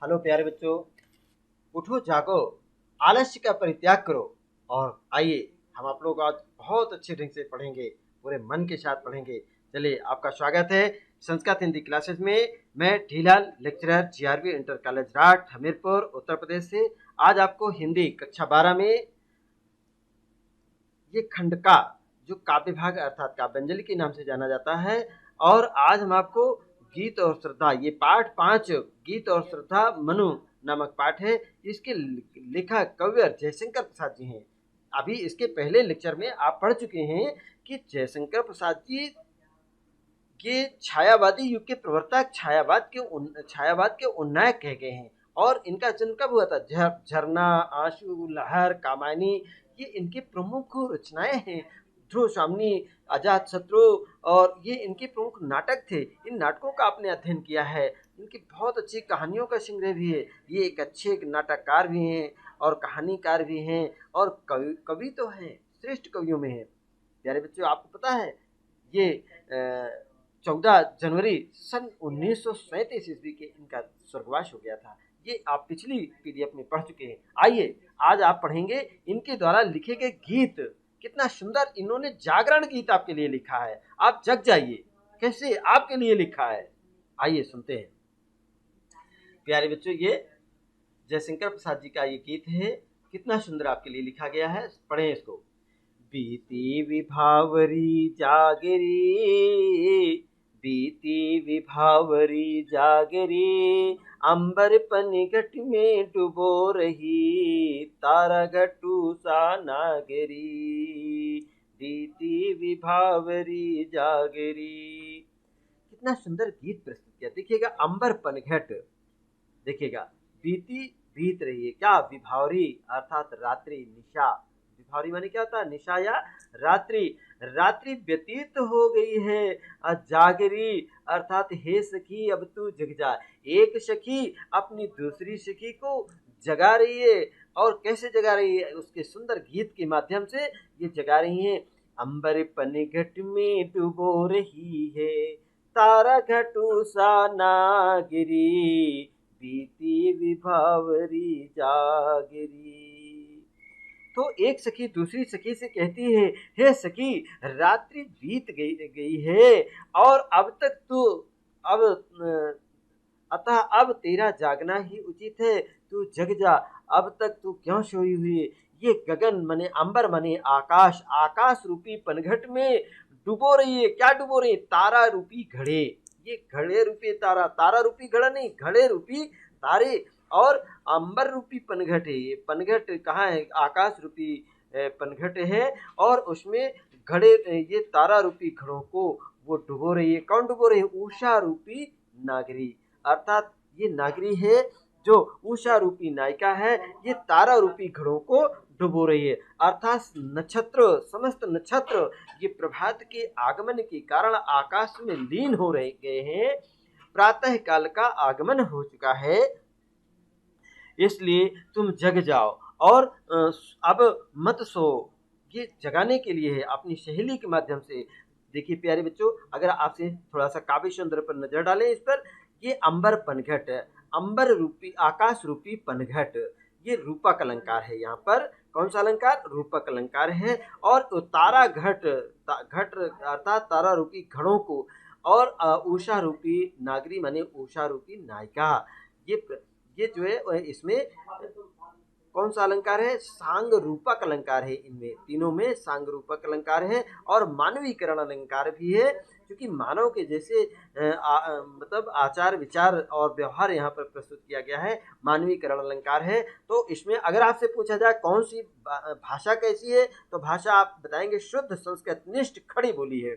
Hello प्यारे बच्चों, उठो जागो, आलस्य का परित्याग करो और आइए हम आप लोग आज बहुत अच्छे ढंग से पढ़ेंगे, पूरे मन के साथ पढ़ेंगे। चलिए, आपका स्वागत है संस्कृत हिंदी क्लासेस में। मैं ढीलाल lecturer GRV inter college Rath Hamirpur Uttar Pradesh से आज आपको हिंदी कक्षा 12 में ये खंड का जो काव्य भाग अर्थात काव्यांजलि के नाम से जाना जाता है, और आज हम आपको गीत और श्रद्धा, ये पाठ 5 गीत और श्रद्धा मनु नामक पाठ है। इसके लेखक कविवर जयशंकर प्रसाद जी हैं। अभी इसके पहले लेक्चर में आप पढ़ चुके हैं कि जयशंकर प्रसाद जी ये छायावादी युग के प्रवर्तक, छायावाद के उन्नायक कहे गए हैं। और इनका जन्म कब हुआ था? झरना, आंसू, लहर, कामायनी, ये इनके प्रमुख रचनाएं हैं। ध्रुव स्वामिनी, अजात शत्रु, और ये इनके प्रमुख नाटक थे। इन नाटकों का आपने अध्ययन किया है। इनकी बहुत अच्छी कहानियों का संग्रह भी है। ये एक अच्छे नाटककार भी हैं और कहानीकार भी हैं, और कवि तो हैं, श्रेष्ठ कवियों में हैं। प्यारे बच्चों, आपको पता है ये 14 जनवरी सन 1937 ईस्वी के इनका स्वर्गवास हो गया था। ये आप पिछली पीडीएफ में पढ़ चुके हैं। आइए आज आप पढ़ेंगे इनके द्वारा लिखे गए गीत। कितना सुंदर इन्होंने जागरण गीत आपके लिए लिखा है। आप जग जाइए, कैसे आपके लिए लिखा है, आइए सुनते हैं। प्यारे बच्चों, ये जयशंकर प्रसाद जी का ये गीत है। कितना सुंदर आपके लिए लिखा गया है, पढ़ें इसको। बीती विभावरी जागरी, बीती विभावरी जागरी, अंबर पनघट में डुबो रही, तारा घटू सा नागरी। बीती विभावरी जागरी। कितना सुंदर गीत प्रस्तुत किया। देखिएगा, अंबर पनघट, देखिएगा, बीती बीत रही है, क्या विभावरी अर्थात रात्रि, निशा। विभावरी माने क्या होता है? निशा या रात्रि। रात्रि व्यतीत हो गई है, जागरी अर्थात हे सखी अब तू जग जा। एक सखी अपनी दूसरी सखी को जगा रही है, और कैसे जगा रही है? उसके सुंदर गीत के माध्यम से ये जगा रही है। अंबर पनघट में डुबो रही है, तारा घटू सा नागिरी, बीती विभावरी जागरी। तो एक सखी दूसरी सखी से कहती है, हे सखी, रात्रि बीत गई है, और अब तक तू अब अतः अब तेरा जागना ही उचित है। तू जग जा, अब तक तू क्यों सोई हुई है? ये गगन मने अंबर मने आकाश, आकाश रूपी पनघट में डुबो रही है। क्या डुबो रही है? तारा रूपी घड़े। ये घड़े रूपी तारा, तारा रूपी घड़ा नहीं, घड़े रूपी तारे। और अंबर रूपी पनघट है। ये पनघट कहाँ है? आकाश रूपी पनघट है, और उसमें घड़े, ये तारा रूपी घड़ों को वो डुबो रही है। कौन डुबो रही है? उषा रूपी नागरी, अर्थात ये नागरी है जो उषा रूपी नायिका है। ये तारा रूपी घड़ों को डुबो रही है, अर्थात नक्षत्र, समस्त नक्षत्र ये प्रभात के आगमन के कारण आकाश में लीन हो रहे गए हैं। प्रातः काल का आगमन हो चुका है, इसलिए तुम जग जाओ और अब मत सो। ये जगाने के लिए है, अपनी सहेली के माध्यम से। देखिए प्यारे बच्चों, अगर आपसे थोड़ा सा काव्य सुंदर पर नजर डालें इस पर, ये अंबर पनघट, अंबर रूपी आकाश रूपी पनघट, ये रूपक अलंकार है। यहाँ पर कौन सा अलंकार? रूपक अलंकार है। और तारा घट, घट अर्थात तारा रूपी घड़ों को, और उषा रूपी नागरी माने उषा रूपी नायिका। ये जो है इसमें कौन सा अलंकार है? सांग रूपक अलंकार है। इनमें तीनों में सांग रूपक अलंकार है, और मानवीकरण अलंकार भी है, क्योंकि मानव के जैसे मतलब आचार विचार और व्यवहार यहाँ पर प्रस्तुत किया गया है। मानवीकरण अलंकार है। तो इसमें अगर आपसे पूछा जाए कौन सी भाषा कैसी है, तो भाषा आप बताएंगे शुद्ध संस्कृत निष्ठ खड़ी बोली है।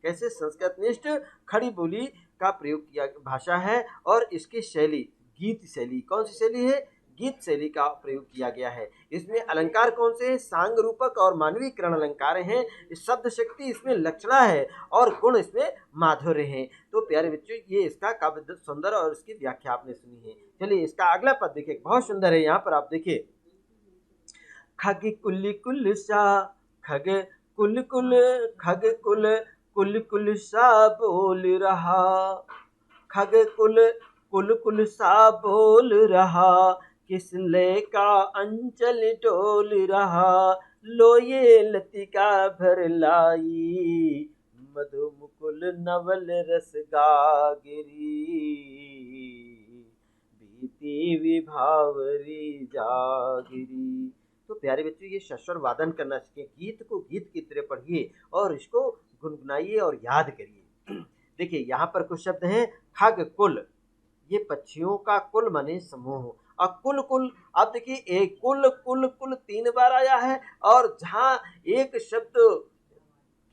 कैसे? संस्कृत निष्ठ खड़ी बोली का प्रयोग किया भाषा है। और इसकी शैली गीत शैली, कौन सी शैली है? गीत शैली का प्रयोग किया गया है। इसमें अलंकार कौन से हैं? सांग रूपक और मानवीकरण अलंकार हैं। शब्द शक्ति इसमें लक्षणा है, और गुण इसमें माधुर्य है। तो प्यारे बच्चों, ये इसका काव्य सुंदर और इसकी व्याख्या आपने सुनी है। चलिए इसका अगला पद देखिए, बहुत सुंदर है। यहाँ पर आप देखिए, खग कुल कुल सा, खग कुल कुल, खग कुल कुल कुल सा बोल रहा, खग कुल कुल कुल सा बोल रहा, किस लय का अंचल डोल रहा, लो ये लतिका भर लाई, मधु मुकुल नवल रस गागरी, बीती विभावरी जागरी। तो प्यारे बच्चों, ये सस्वर वादन करना सीखें, गीत को गीत की तरह पढ़िए और इसको गुनगुनाइए और याद करिए। देखिए यहाँ पर कुछ शब्द हैं। खग कुल, ये पक्षियों का कुल माने समूह। और कुल कुल, अब देखिए एक कुल कुल कुल 3 बार आया है, और जहाँ एक शब्द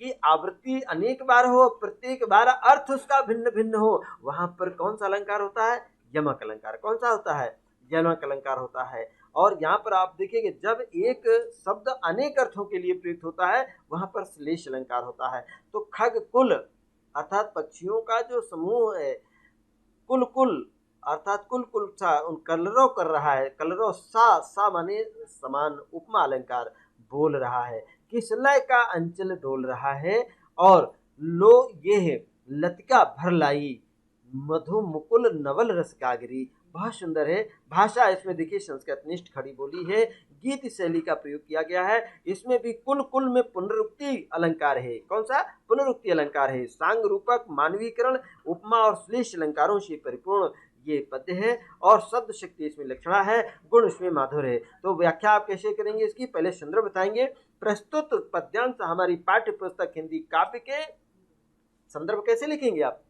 की आवृत्ति अनेक बार हो, प्रत्येक बार अर्थ उसका भिन्न भिन्न हो, वहां पर कौन सा अलंकार होता है? यमक अलंकार। कौन सा होता है? यमक अलंकार होता है। और यहाँ पर आप देखिए जब एक शब्द अनेक अर्थों के लिए प्रयुक्त होता है, वहां पर श्लेष अलंकार होता है। तो खग कुल अर्थात पक्षियों का जो समूह है, कुल कुल अर्थात कुल कुल सा उन कलरव कर रहा है, कलरव सा माने समान, उपमा अलंकार बोल रहा है, किस लय का अंचल डोल रहा है, और लो ये है लतिका भर लाई, मधु मुकुल नवल रस गागरी। बहुत सुंदर है भाषा। इसमें देखिए संस्कृतनिष्ठ खड़ी बोली है, गीत शैली का प्रयोग किया गया है। इसमें भी कुल कुल में पुनरुक्ति अलंकार है। कौन सा? पुनरुक्ति अलंकार है। सांग रूपक, मानवीकरण, उपमा और श्लेष अलंकारों से परिपूर्ण ये पद्य है, और शब्द शक्ति इसमें लक्षणा है, गुण इसमें माधुर्य है। तो व्याख्या आप कैसे करेंगे इसकी? पहले संदर्भ बताएंगे। प्रस्तुत पद्यांश हमारी पाठ्य पुस्तक हिंदी काव्य के संदर्भ कैसे लिखेंगे आप?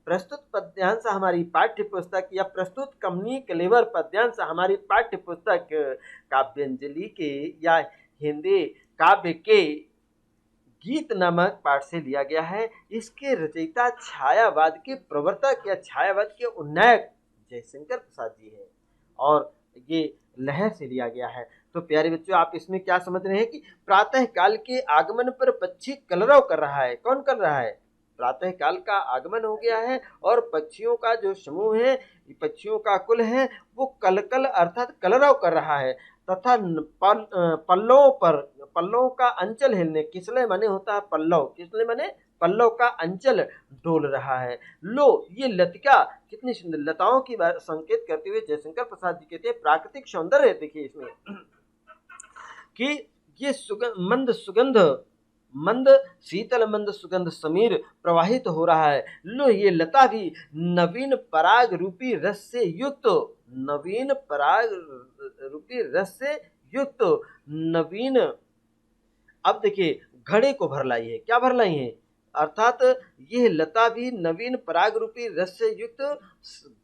प्रस्तुत पद्यांश हमारी पाठ्य पुस्तक, या प्रस्तुत कमनी कलेवर पद्यांश हमारी पाठ्य पुस्तक काव्यांजलि के या हिंदी काव्य के गीत नामक पाठ से लिया गया है। इसके रचयिता छायावाद के प्रवर्तक या छायावाद के उन्नायक जयशंकर प्रसाद जी हैं, और ये लहर से लिया गया है। तो प्यारे बच्चों, आप इसमें क्या समझ रहे हैं कि प्रातः काल के आगमन पर पक्षी कलरव कर रहा है। कौन कर रहा है? प्रातः काल का आगमन हो गया है, और पक्षियों का जो समूह है, पक्षियों का कुल है, वो कलकल अर्थात कलरव कर रहा है, तथा पल्लवों पर, पल्लवों का अंचल हिलने, किसले माने होता है पल्लव, किसले माने पल्लव का अंचल डोल रहा है। लो ये लतिका, कितनी सुंदर लताओं की संकेत करते हुए जयशंकर प्रसाद जी कहते हैं प्राकृतिक सौंदर्य। देखिए इसमें कि ये मंद शीतल मंद सुगंध समीर प्रवाहित हो रहा है। लो ये लता भी नवीन पराग रूपी रस से युक्त, नवीन पराग रूपी रस से युक्त नवीन, अब देखिए घड़े को भर लाई है। क्या भर लाई है? अर्थात यह लता भी नवीन पराग रूपी रस से युक्त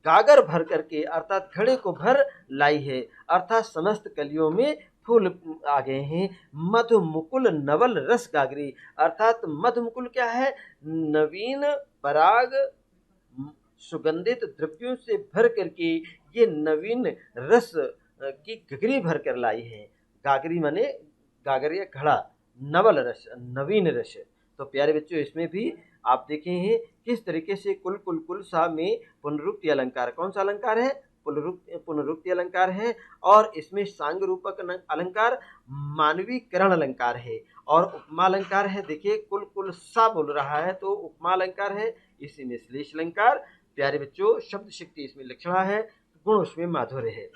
गागर भर करके, अर्थात घड़े को भर लाई है, अर्थात समस्त कलियों में फूल आ गए हैं। मधु मुकुल नवल रस गागरी, अर्थात मधु मुकुल क्या है? नवीन पराग सुगंधित द्रव्यों से भर करके ये नवीन रस की गगरी भर कर लाई है। गागरी माने गागर या घड़ा, नवल रस नवीन रस। तो प्यारे बच्चों, इसमें भी आप देखे हैं किस तरीके से कुल कुल कुल सा में पुनरुक्ति अलंकार, कौन सा अलंकार है? पुनरुक्ति अलंकार है। और इसमें सांग रूपक अलंकार, मानवीकरण अलंकार है, और उपमा अलंकार है। देखिए कुल कुल सा बोल रहा है तो उपमा अलंकार है, इसी में श्लेष अलंकार। प्यारे बच्चों, शब्द शक्ति इसमें लक्षणा है, गुण उसमें माधुर्य है।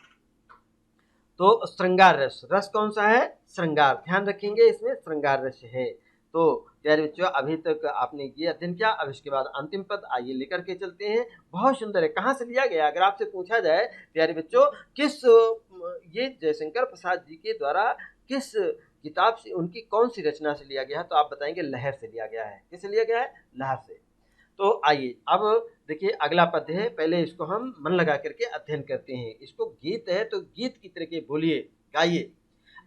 तो श्रृंगार रस, रस कौन सा है? श्रृंगार, ध्यान रखेंगे इसमें श्रृंगार रस है। तो प्यारे बच्चों, अभी तक आपने ये अध्ययन किया। अब इसके बाद अंतिम पद आइए लेकर के चलते हैं। बहुत सुंदर है। कहाँ से लिया गया? अगर आपसे पूछा जाए प्यारे बच्चों, किस ये जयशंकर प्रसाद जी के द्वारा किस किताब से, उनकी कौन सी रचना से लिया गया है, तो आप बताएंगे लहर से लिया गया है। किससे लिया गया है? लहर से। तो आइए अब देखिए अगला पद है, पहले इसको हम मन लगा करके अध्ययन करते हैं। इसको गीत है तो गीत की तरह के बोलिए, गाइए।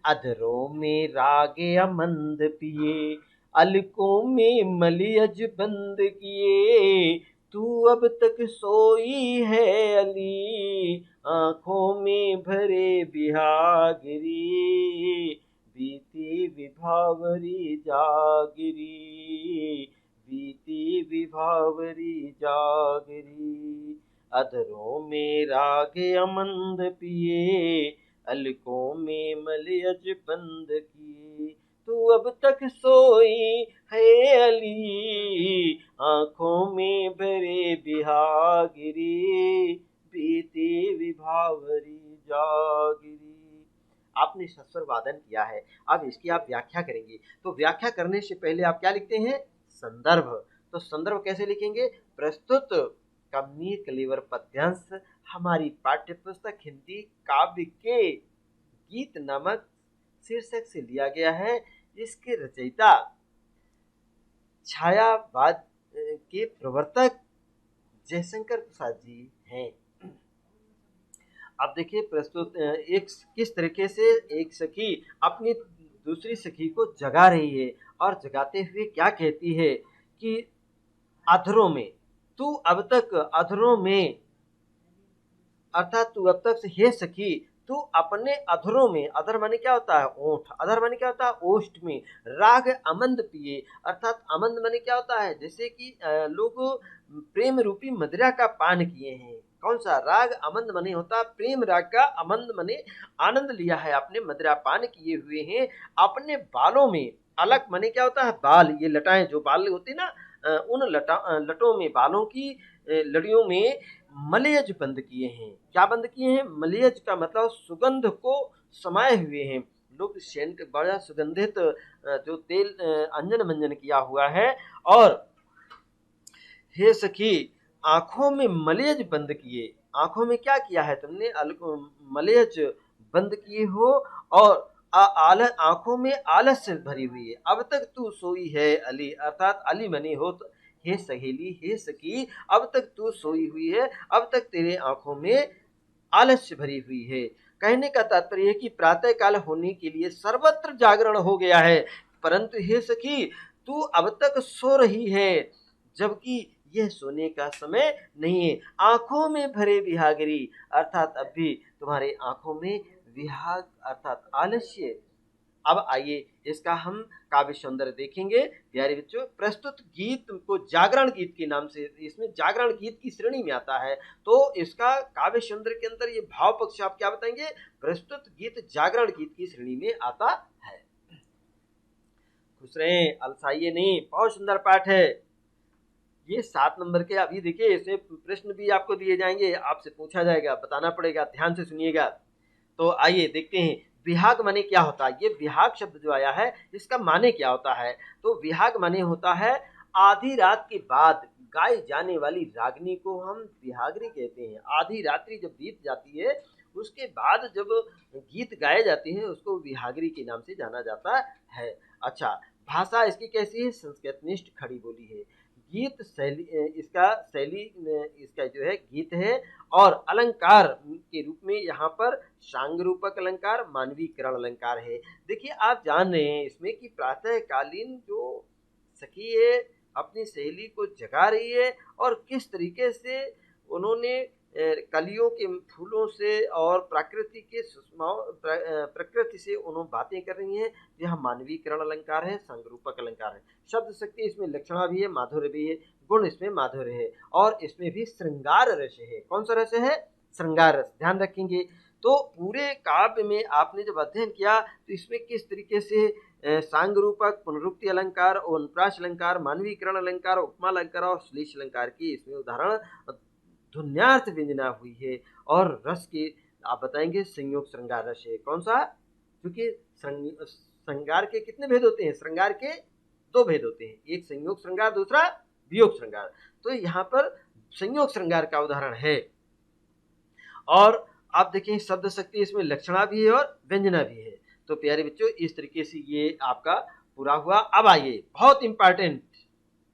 अधरों में रागे अमंद पिए, अलकों में मलियज बंद किए, तू अब तक सोई है अली, आंखों में भरे बिहागिरी, बीती विभावरी जागिरी, बीती विभावरी जागरी। अधरों में रागे अमंद पिए, अलकों में मलयज बंद किए। तू अब तक सोई है अली, आंखों में भरे बिहागिरी, बीती विभावरी जागिरी। आपने सस्वर वादन किया है, अब इसकी आप व्याख्या करेंगे। तो व्याख्या करने से पहले आप क्या लिखते हैं? संदर्भ। तो संदर्भ कैसे लिखेंगे? प्रस्तुत कमनीय कलेवर पद्यांश हमारी पाठ्य पुस्तक हिंदी काव्य के गीत नामक शीर्षक से लिया गया है, जिसके रचयिता छायावाद के प्रवर्तक जयशंकर प्रसाद जी हैं। अब देखिए प्रस्तुत एक किस तरीके से एक सखी अपनी दूसरी सखी को जगा रही है, और जगाते हुए क्या कहती है कि अधरों में, तू अब तक अधरों में, अर्थात तू अब तक हे सखी, तू अपने अधरों में, अधर माने क्या होता है? ओठ। अधर माने क्या होता है? ओष्ठ में राग अमंद पिए, अर्थात अमंद माने क्या होता है? जैसे कि लोग प्रेम रूपी मदिरा का पान किए हैं। कौन सा राग? अमंद मने होता प्रेम राग का, अमंद मने आनंद लिया है, आपने मदिरा पान किए हुए हैं अपने बालों में। अलग मने क्या होता है? बाल, ये लटाएं जो बाल होती ना, उन लटों में, बालों की लड़ियों में मलयज बंद किए हैं। क्या बंद किए हैं? मलयज का मतलब सुगंध को समाये हुए हैं। लोग सेंट बड़ा सुगंधित जो तेल अंजन मंजन किया हुआ है, और हे सखी आंखों में मलयज बंद किए। आंखों में क्या किया है तुमने? मलयज बंद किए हो, और आंखों में आलस्य भरी हुई है। अब तक तू सोई है अली, अर्थात अली मनी हो तो हे सहेली, हे सखी, अब तक तू सोई हुई है, अब तक तेरे आंखों में आलस्य भरी हुई है। कहने का तात्पर्य है कि प्रातः काल होने के लिए सर्वत्र जागरण हो गया है, परंतु हे सखी तू अब तक सो रही है, जबकि यह सोने का समय नहीं है। आंखों में भरे विहागरी, अर्थात अब भी तुम्हारे आंखों में विहाग अर्थात आलस्य। अब आइए इसका हम काव्य सौंदर्य देखेंगे। प्यारे बच्चों, प्रस्तुत गीत को जागरण गीत के नाम से, इसमें जागरण गीत की श्रेणी में आता है, तो इसका काव्य सौंदर्य के अंदर ये भाव पक्ष आप क्या बताएंगे? प्रस्तुत गीत जागरण गीत की श्रेणी में आता है। खुश रहें, अलसाइए नहीं, बहुत सुंदर पाठ है ये। 7 नंबर के अभी देखिए, इसमें प्रश्न भी आपको दिए जाएंगे, आपसे पूछा जाएगा, बताना पड़ेगा, ध्यान से सुनिएगा। तो आइए देखते हैं विहाग माने क्या होता है। ये विहाग शब्द जो आया है, इसका माने क्या होता है? तो विहाग माने होता है आधी रात के बाद गाई जाने वाली रागनी को हम विहागरी कहते हैं। आधी रात्रि जब बीत जाती है, उसके बाद जब गीत गाए जाते हैं, उसको विहागरी के नाम से जाना जाता है। अच्छा, भाषा इसकी कैसी है? संस्कृतनिष्ठ खड़ी बोली है। गीत शैली, इसका जो है गीत है, और अलंकार के रूप में यहाँ पर सांग रूपक अलंकार, मानवीकरण अलंकार है। देखिए आप जान रहे हैं इसमें कि प्रातःकालीन जो सखी है अपनी सहेली को जगा रही है, और किस तरीके से उन्होंने कलियों के फूलों से और प्रकृति के प्रकृति से उन्होंने बातें कर रही हैं। यह मानवीकरण अलंकार है, संरूपक अलंकार है। शब्द शक्ति इसमें लक्षणा भी है, माधुर्य भी है, गुण इसमें माधुर्य है, और इसमें भी श्रृंगार रस है। कौन सा रस है? श्रृंगार रस। ध्यान रखेंगे। तो पूरे काव्य में आपने जब अध्ययन किया, तो इसमें किस तरीके से सांग रूपक, पुनरुक्ति अलंकार, अनुप्रास अलंकार, मानवीकरण अलंकार, उपमा अलंकार और श्लेष अलंकार की इसमें उदाहरण धुन्यार्थ व्यंजना हुई है। और रस के आप बताएंगे संयोग श्रृंगार रस है। कौन सा? क्योंकि श्रृंगार के कितने भेद होते हैं? श्रृंगार के 2 भेद होते हैं, एक संयोग श्रृंगार, दूसरा वियोग श्रृंगार। तो यहाँ पर संयोग श्रृंगार का उदाहरण है। और आप देखें शब्द शक्ति इसमें लक्षणा भी है और व्यंजना भी है। तो प्यारे बच्चों, इस तरीके से ये आपका पूरा हुआ। अब आइए बहुत इंपॉर्टेंट,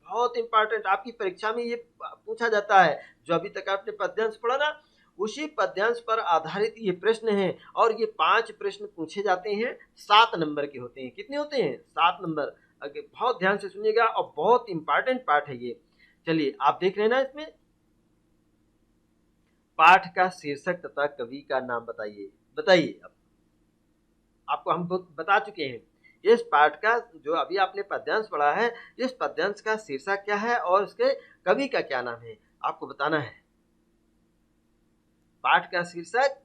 बहुत इंपॉर्टेंट, आपकी परीक्षा में ये पूछा जाता है। जो अभी तक आपने पद्यांश पढ़ा ना, उसी पद्यांश पर आधारित ये प्रश्न है, और ये 5 प्रश्न पूछे जाते हैं, 7 नंबर के होते हैं। कितने होते हैं? 7 नंबर। बहुत ध्यान से सुनिएगा, और बहुत इंपॉर्टेंट पाठ है ये। चलिए आप देख रहे हैं ना, इसमें पाठ का शीर्षक तथा कवि का नाम बताइए। बताइए। अब आपको हम बता चुके हैं इस पाठ का, जो अभी आपने पद्यांश पढ़ा है, इस पद्यांश का शीर्षक क्या है और इसके कवि का क्या नाम है, आपको बताना है। पाठ का शीर्षक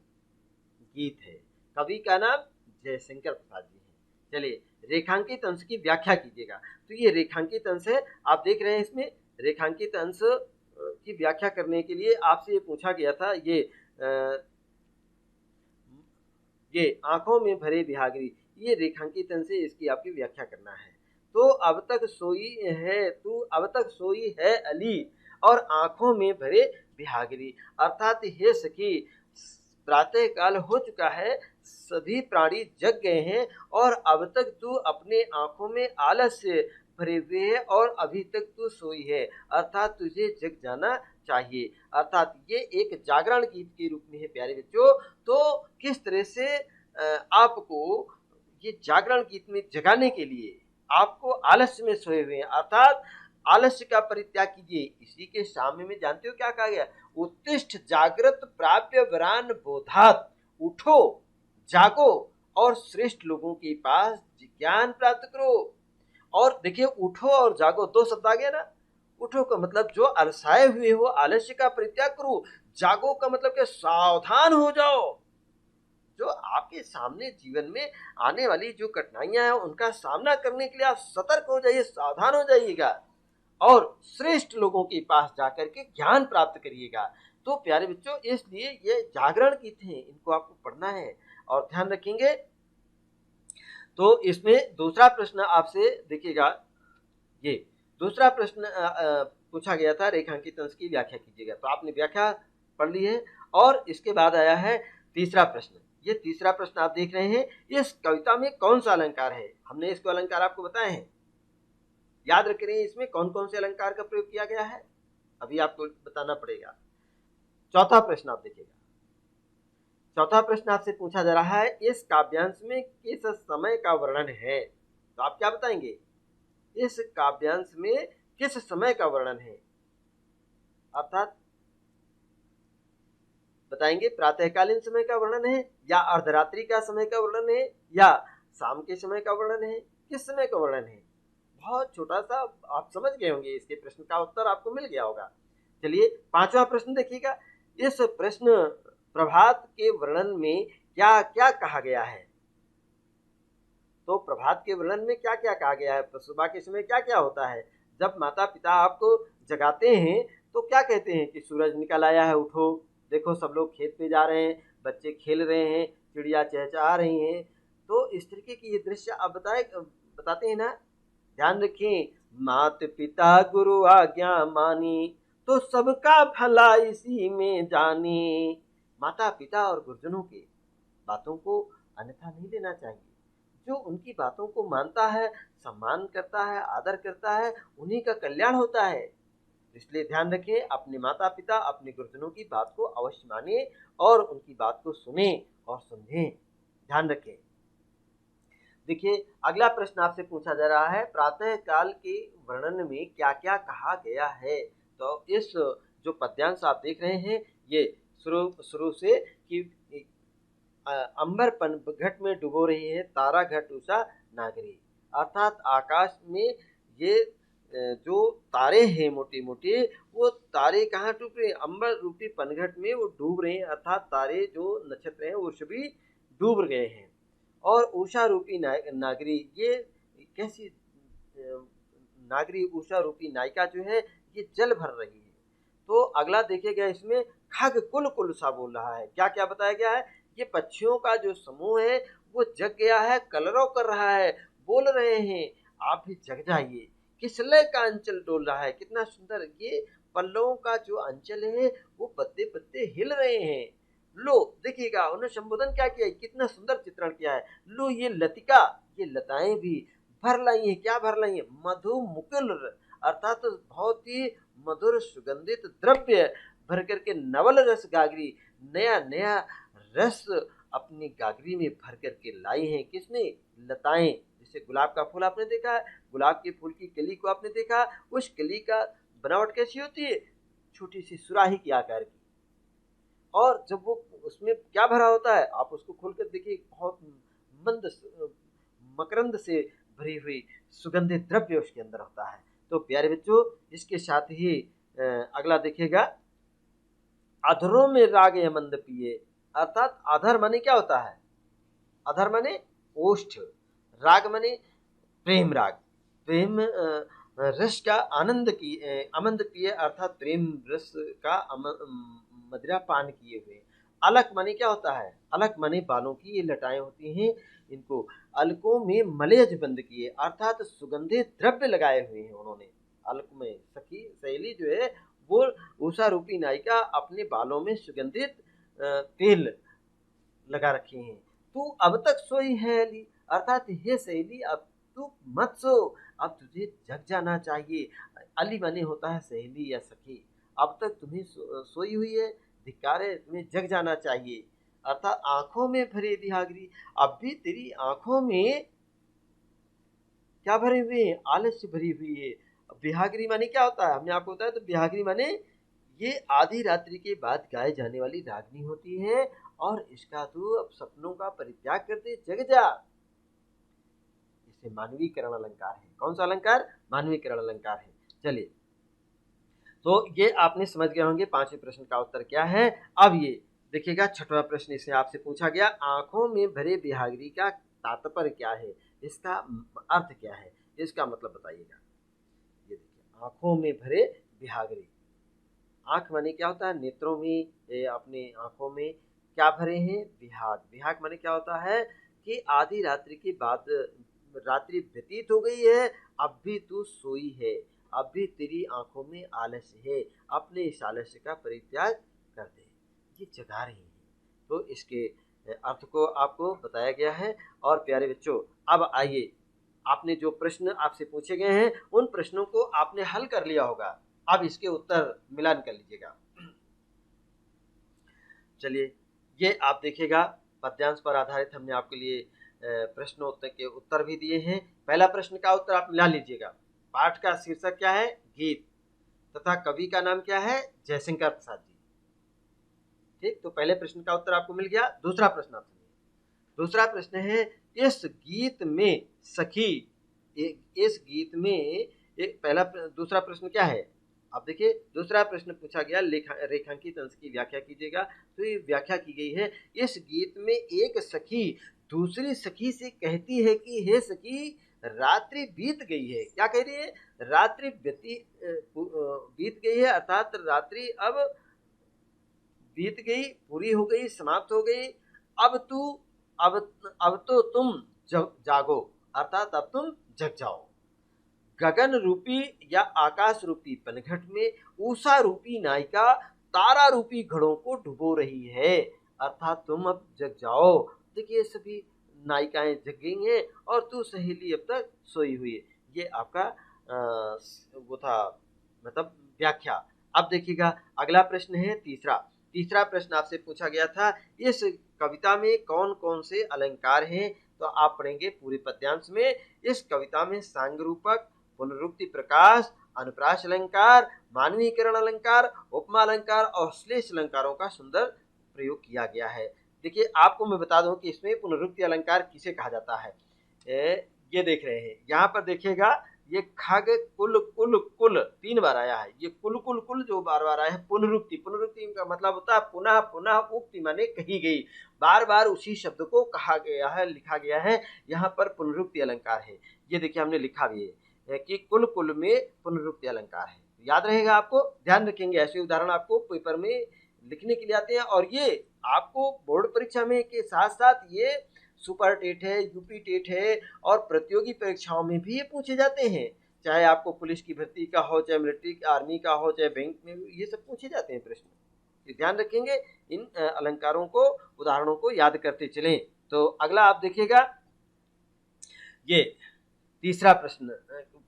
गीत है, कवि का नाम जयशंकर प्रसाद जी है। चलिए रेखांकित अंश की व्याख्या कीजिएगा। तो ये रेखांकित अंश है, आप देख रहे हैं इसमें रेखांकित अंश की व्याख्या करने के लिए आपसे ये पूछा गया था, ये आंखों में भरे बिहागरी, ये रेखांकित अंश है, इसकी आपकी व्याख्या करना है। तो अब तक सोई है तू, अब तक सोई है अली, और आंखों में भरे बिहागरी, अर्थात हे सखी प्रातः काल हो चुका है, सभी प्राणी जग गए हैं और अब तक तू अपने आंखों में आलस से भरे हुए है और अभी तक तू सोई है, अर्थात तुझे जग जाना चाहिए। अर्थात ये एक जागरण गीत के रूप में है प्यारे बच्चों। तो किस तरह से आपको ये जागरण गीत में जगाने के लिए आपको आलस्य में सोए हुए हैं, अर्थात आलस्य का परित्याग कीजिए। इसी के सामने में जानते हो क्या कहा गया, उत्तिष्ठ जागृत प्राप्य वरान बोधात, उठो जागो और श्रेष्ठ लोगों के पास ज्ञान प्राप्त करो। और देखिए उठो और जागो, दो शब्द आ गया ना। उठो का मतलब जो अलसाए हुए हो आलस्य का परित्याग करो, जागो का मतलब कि सावधान हो जाओ, जो आपके सामने जीवन में आने वाली जो कठिनाइयां हैं उनका सामना करने के लिए आप सतर्क हो जाइए, सावधान हो जाइएगा और श्रेष्ठ लोगों के पास जाकर के ज्ञान प्राप्त करिएगा। तो प्यारे बच्चों इसलिए ये जागरण गीत हैं, इनको आपको पढ़ना है और ध्यान रखेंगे। तो इसमें दूसरा प्रश्न आपसे देखिएगा, ये दूसरा प्रश्न पूछा गया था रेखांकित अंश की व्याख्या कीजिएगा, तो आपने व्याख्या पढ़ ली है। और इसके बाद आया है तीसरा प्रश्न। ये तीसरा प्रश्न आप देख रहे हैं, इस कविता में कौन सा अलंकार है, हमने इसको अलंकार आपको बताए हैं, याद रख रहे हैं इसमें कौन कौन से अलंकार का प्रयोग किया गया है, अभी आपको बताना पड़ेगा। चौथा प्रश्न आप देखिएगा, चौथा प्रश्न आपसे पूछा जा रहा है, इस काव्यांश में किस समय का वर्णन है, तो आप क्या बताएंगे, इस काव्यांश में किस समय का वर्णन है, अर्थात बताएंगे प्रातःकालीन समय का वर्णन है या अर्धरात्रि का समय का वर्णन है या शाम के समय का वर्णन है, किस समय का वर्णन है। बहुत छोटा सा, आप समझ गए होंगे, इसके प्रश्न का उत्तर आपको मिल गया होगा। चलिए पांचवा प्रश्न देखिएगा, इस प्रश्न प्रभात के वर्णन में क्या क्या कहा गया है, तो प्रभात के वर्णन में क्या क्या कहा गया है, सुबह के समय क्या क्या होता है, जब माता पिता आपको जगाते हैं तो क्या कहते हैं कि सूरज निकल आया है, उठो, देखो सब लोग खेत पे जा रहे हैं, बच्चे खेल रहे हैं, चिड़िया चहचहा रही हैं। तो इस तरीके की ये दृश्य आप बताते हैं ना, ध्यान रखें, मात पिता गुरु आज्ञा मानी, तो सबका भला इसी में जानी। माता पिता और गुरुजनों की बातों को अन्यथा नहीं लेना चाहिए, जो उनकी बातों को मानता है, सम्मान करता है, आदर करता है, उन्हीं का कल्याण होता है। इसलिए ध्यान रखें, अपने माता पिता अपने गुरुजनों की बात को अवश्य माने और उनकी बात को सुने और समझें, ध्यान रखें। देखिए अगला प्रश्न आपसे पूछा जा रहा है, प्रातः काल के वर्णन में क्या क्या कहा गया है। तो इस जो पद्यांश आप देख रहे हैं, ये शुरू से कि अंबर पनघट में डुबो रही है तारा घट उषा नागरी, अर्थात आकाश में ये जो तारे हैं मोटे मोटे, वो तारे कहाँ डूब रहे हैं, अंबर रूपी पनघट में वो डूब रहे हैं, अर्थात तारे जो नक्षत्र हैं वो सभी डूब गए हैं। और उषा रूपी नागरी, ये कैसी नागरी उषा रूपी नायिका जो है ये जल भर रही है। तो अगला देखिएगा, इसमें खग कुल कुल सा बोल रहा है, क्या क्या बताया गया है, ये पक्षियों का जो समूह है वो जग गया है, कलरव कर रहा है, बोल रहे हैं आप भी जग जाइए। किसलय का अंचल डोल रहा है, कितना सुंदर, ये पल्लवों का जो अंचल है वो पत्ते पत्ते हिल रहे हैं। लो देखिएगा उन्होंने संबोधन क्या किया है, कितना सुंदर चित्रण किया है। लो ये लतिका, ये लताएं भी भर लाई है, क्या भर लाई है, मधु मुकुल, अर्थात तो बहुत ही मधुर सुगंधित द्रव्य भर करके नवल रस गागरी, नया नया रस अपनी गागरी में भर करके लाई है। किसने, लताएं। जैसे गुलाब का फूल आपने देखा है, गुलाब के फूल की कली को आपने देखा, उस कली का बनावट कैसी होती है, छोटी सी सुराही के आकार की, और जब वो उसमें क्या भरा होता है आप उसको खोलकर देखिए, बहुत मंद मकरंद से भरी हुई सुगंधित द्रव्य उसके अंदर होता है। तो प्यारे बच्चों इसके साथ ही अगला देखिएगा, अधरों में राग मंद पिए, अर्थात अधर माने क्या होता है, अधर माने ओष्ठ, राग माने प्रेम राग, प्रेम रस का आनंद पिए अर्थात प्रेम रस का मदिरा पान किए हुए। अलक माने क्या होता है? अलक माने बालों की ये लटाएं होती हैं, इनको अलकों में मलेज बंद किए अर्थात सुगंधित द्रव्य लगाए हुए हैं उन्होंने। अलक में सखी सहेली जो है वो उषा रूपी नायिका अपने बालों में सुगंधित तेल लगा रखे हैं। तू अब तक सोई है अली, अर्थात हे सहेली अब तू मत सो, अब तुझे जग जाना चाहिए। अली माने होता है सहेली या सखी। अब तक तुम्हें सोई हुई है, धिक्कार है, तुम्हें जग जाना चाहिए। अर्थात आंखों में भरे बिहागरी, अब भी तेरी आंखों में क्या भरे हुए हैं? आलस्य भरी हुई है। बिहागरी माने क्या होता है? हमने आपको बताया, तो बिहागरी माने ये आधी रात्रि के बाद गाए जाने वाली रागनी होती है और इसका तू अब सपनों का परित्याग कर दे, जग जा। इसे मानवीकरण अलंकार है। कौन सा अलंकार? मानवीकरण अलंकार है। चलिए, तो ये आपने समझ गए होंगे पांचवें प्रश्न का उत्तर क्या है। अब ये देखिएगा छठवां प्रश्न इसे आपसे पूछा गया, आंखों में भरे बिहागरी का तात्पर्य क्या है, इसका अर्थ क्या है, इसका मतलब बताइएगा। ये देखिए, आंखों में भरे बिहागरी, आंख माने क्या होता है? नेत्रों में, अपने आंखों में क्या भरे हैं? विहाग। विहाग माने क्या होता है कि आधी रात्रि के बाद रात्रि व्यतीत हो गई है, अब भी तू सोई है, अब भी तेरी आंखों में आलस्य है, अपने इस आलस्य का परित्याग कर दे, ये जगा रही है। तो इसके अर्थ को आपको बताया गया है। और प्यारे बच्चों, अब आइए, आपने जो प्रश्न आपसे पूछे गए हैं उन प्रश्नों को आपने हल कर लिया होगा, अब इसके उत्तर मिलान कर लीजिएगा। चलिए, ये आप देखिएगा, पद्यांश पर आधारित हमने आपके लिए प्रश्न उत्तर के उत्तर भी दिए हैं। पहला प्रश्न का उत्तर आप मिला लीजिएगा। पाठ का शीर्षक क्या है? गीत, तथा कवि का नाम क्या है? जयशंकर प्रसाद जी। ठीक, तो पहले प्रश्न का उत्तर आपको मिल गया। दूसरा प्रश्न आप सुनिए। दूसरा प्रश्न है, इस गीत में सखी, इस गीत में एक दूसरा प्रश्न क्या है? अब देखिए, दूसरा प्रश्न पूछा गया, रेखांकित अंश की व्याख्या कीजिएगा। तो ये व्याख्या की गई है, इस गीत में एक सखी दूसरी सखी से कहती है कि हे सखी, रात्रि बीत गई है। क्या कह रही है? रात्रि बीत गई है, अर्थात रात्रि अब बीत गई, पूरी हो गई, समाप्त हो गई। अब तू अब तो तुम जागो, अर्थात अब तुम जग जाओ। गगन रूपी या आकाश रूपी पनघट में उषा रूपी नायिका तारा रूपी घड़ों को डुबो रही है, अर्थात तुम अब जग जाओ। देखिए, सभी नायिकाएं जग गई हैं और तू सहेली अब तक सोई हुई है। ये आपका वो था, मतलब व्याख्या। अब देखिएगा, अगला प्रश्न है तीसरा। तीसरा प्रश्न आपसे पूछा गया था, इस कविता में कौन कौन से अलंकार हैं? तो आप पढ़ेंगे पूरे पद्यांश में। इस कविता में सांग रूपक, पुनरुक्ति प्रकाश, अनुप्रास अलंकार, मानवीकरण अलंकार, उपमा अलंकार और श्लेष अलंकारों का सुंदर प्रयोग किया गया है। देखिए, आपको मैं बता दूं कि इसमें पुनरुक्ति अलंकार किसे कहा जाता है। ये देख रहे हैं, यहाँ पर देखिएगा, ये खग कुल कुल कुल 3 बार आया है। ये कुल कुल कुल जो बार बार आया है, पुनरुक्ति, पुनरुक्ति का मतलब होता है पुनः पुनः उक्ति माने कही गई, बार बार उसी शब्द को कहा गया है, लिखा गया है। यहाँ पर पुनरुक्ति अलंकार है। ये देखिए, हमने लिखा भी है कि कुल कुल में पुनरुक्ति अलंकार है। याद रहेगा, आपको ध्यान रखेंगे, ऐसे उदाहरण आपको पेपर में लिखने के लिए आते हैं। और ये आपको बोर्ड परीक्षा में के साथ साथ ये सुपर टेट है, यूपी टेट है और प्रतियोगी परीक्षाओं में भी ये पूछे जाते हैं। चाहे आपको पुलिस की भर्ती का हो, चाहे मिलिट्री आर्मी का हो, चाहे बैंक में, ये सब पूछे जाते हैं प्रश्न। ध्यान रखेंगे, इन अलंकारों को, उदाहरणों को याद करते चलें। तो अगला आप देखिएगा, ये तीसरा प्रश्न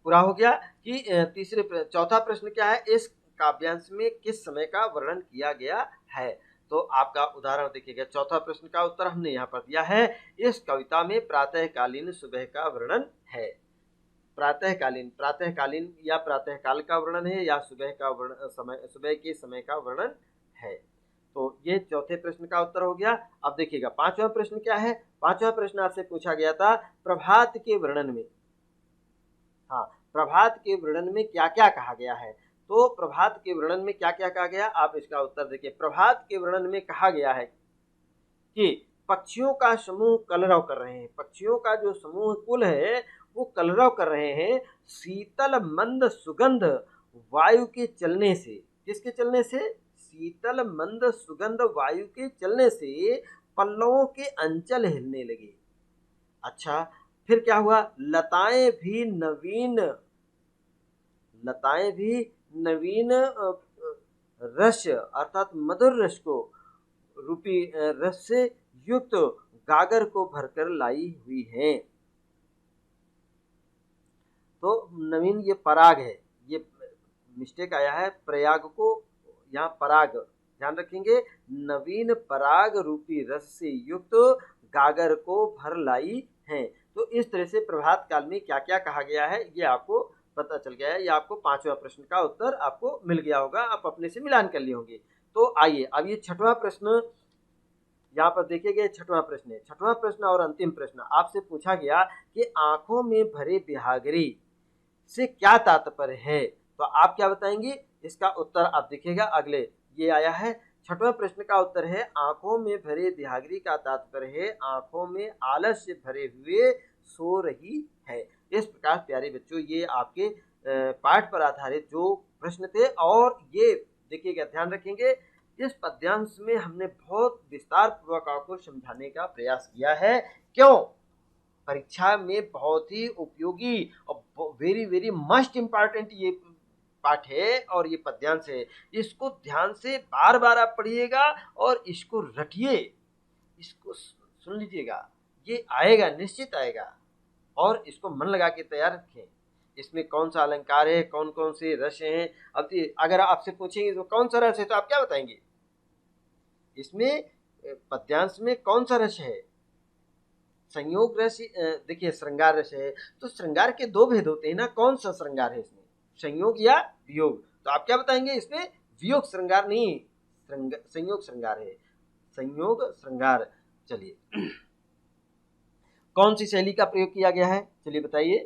पूरा हो गया कि चौथा प्रश्न क्या है, इस काव्यांश में किस समय का वर्णन किया गया है। तो आपका उदाहरण देखिएगा, चौथा प्रश्न का उत्तर हमने यहाँ पर दिया है, इस कविता में प्रातःकालीन सुबह का वर्णन है। प्रातःकालीन या प्रातःकाल का वर्णन है या सुबह का सुबह के समय का वर्णन है। तो ये चौथे प्रश्न का उत्तर हो गया। अब देखिएगा, पांचवा प्रश्न क्या है। पांचवा प्रश्न आपसे पूछा गया था, प्रभात के वर्णन में, हाँ, प्रभात के वर्णन में क्या क्या कहा गया है। तो प्रभात के वर्णन में क्या क्या कहा गया, आप इसका उत्तर देखिए। प्रभात के वर्णन में कहा गया है कि पक्षियों का समूह कलरव कर रहे हैं। पक्षियों का जो समूह कुल है वो कलरव कर रहे हैं शीतल मंद सुगंध वायु के चलने से। किसके चलने से? शीतल मंद सुगंध वायु के चलने से पल्लवों के अंचल हिलने लगे। अच्छा, फिर क्या हुआ? लताएं भी नवीन रस अर्थात मधुर रस को रूपी रस से युक्त गागर को भरकर लाई हुई हैं। तो नवीन ये पराग है, ये मिस्टेक आया है, प्रयाग को यहाँ पराग ध्यान रखेंगे। नवीन पराग रूपी रस से युक्त गागर को भर लाई हैं। तो इस तरह से प्रभात काल में क्या क्या कहा गया है ये आपको पता चल गया है। ये आपको 5वां प्रश्न का उत्तर आपको मिल गया होगा, आप अपने से मिलान कर लिए होंगे। तो आइए अब ये 6वां प्रश्न यहाँ पर देखिए, 6वां प्रश्न है। 6वां प्रश्न और अंतिम प्रश्न आपसे पूछा गया कि आंखों में भरे बिहागरी से क्या तात्पर्य है। तो आप क्या बताएंगे? इसका उत्तर आप देखिएगा अगले। ये आया है 6वां प्रश्न का उत्तर है आंखों में भरे बिहागरी का तात्पर्य है आंखों में आलस्य भरे हुए सो रही है। इस प्रकार प्यारे बच्चों ये आपके पाठ पर आधारित जो प्रश्न थे, और ये देखिएगा ध्यान रखेंगे इस पद्यांश में हमने बहुत विस्तार पूर्वक आपको समझाने का प्रयास किया है। क्यों? परीक्षा में बहुत ही उपयोगी और वेरी वेरी मस्ट इम्पॉर्टेंट ये पाठ है और ये पद्यांश है। इसको ध्यान से बार बार आप पढ़िएगा और इसको रटिए, इसको सुन लीजिएगा, ये आएगा, निश्चित आएगा। और इसको मन लगा के तैयार रखें। इसमें कौन सा अलंकार है, कौन कौन से रस हैं। अब अगर आपसे पूछेंगे तो कौन सा रस है, तो आप क्या बताएंगे? इसमें पद्यांश में कौन सा रस है? संयोग रस, देखिए श्रृंगार रस है। तो श्रृंगार के 2 भेद होते हैं ना, कौन सा श्रृंगार है इसमें, संयोग या वियोग? तो आप क्या बताएंगे? इसमें वियोग श्रृंगार नहीं, संयोग श्रृंगार है, संयोग श्रृंगार। चलिए कौन सी शैली का प्रयोग किया गया है, चलिए बताइए।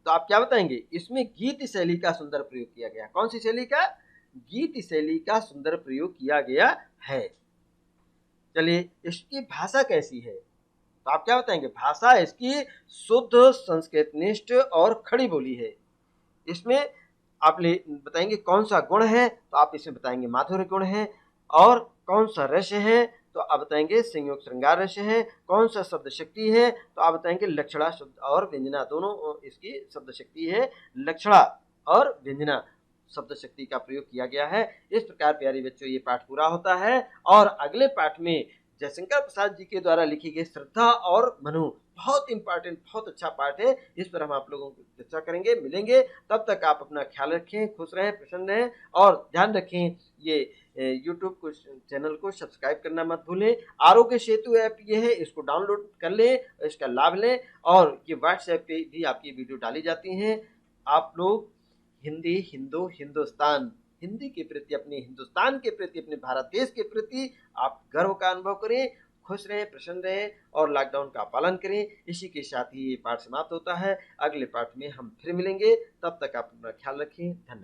तो आप क्या बताएंगे? इसमें गीत शैली का सुंदर प्रयोग किया गया। कौन सी शैली का? गीत शैली का सुंदर प्रयोग किया गया है। चलिए इसकी भाषा कैसी है, तो आप क्या बताएंगे? भाषा इसकी शुद्ध संस्कृतनिष्ठ और खड़ी बोली है। इसमें आप बताएंगे कौन सा गुण है, तो आप इसमें बताएंगे माधुर्य गुण है। और कौन सा रस है, तो आप बताएंगे संयोग श्रृंगार रस है। कौन सा शब्द शक्ति है, तो आप बताएंगे लक्षणा शब्द और व्यंजना, दोनों इसकी शब्द शक्ति है। लक्षणा और व्यंजना शब्द शक्ति का प्रयोग किया गया है। इस प्रकार प्यारे बच्चों ये पाठ पूरा होता है। और अगले पाठ में जयशंकर प्रसाद जी के द्वारा लिखी गई श्रद्धा और मनु, बहुत इंपॉर्टेंट, बहुत अच्छा पाठ है। इस पर हम आप लोगों को चर्चा करेंगे, मिलेंगे। तब तक आप अपना ख्याल रखें, खुश रहें, प्रसन्न रहें और ध्यान रखें ये यूट्यूब को चैनल को सब्सक्राइब करना मत भूलें। आरोग्य सेतु ऐप ये है, इसको डाउनलोड कर लें, इसका लाभ लें। और ये व्हाट्सएप पे भी आपकी वीडियो डाली जाती हैं। आप लोग हिंदी, हिंदुस्तान, हिंदी के प्रति, अपने हिंदुस्तान के प्रति, अपने भारत देश के प्रति आप गर्व का अनुभव करें, खुश रहें, प्रसन्न रहें और लॉकडाउन का पालन करें। इसी के साथ ही ये पाठ समाप्त होता है। अगले पाठ में हम फिर मिलेंगे, तब तक आप अपना ख्याल रखें। धन्यवाद।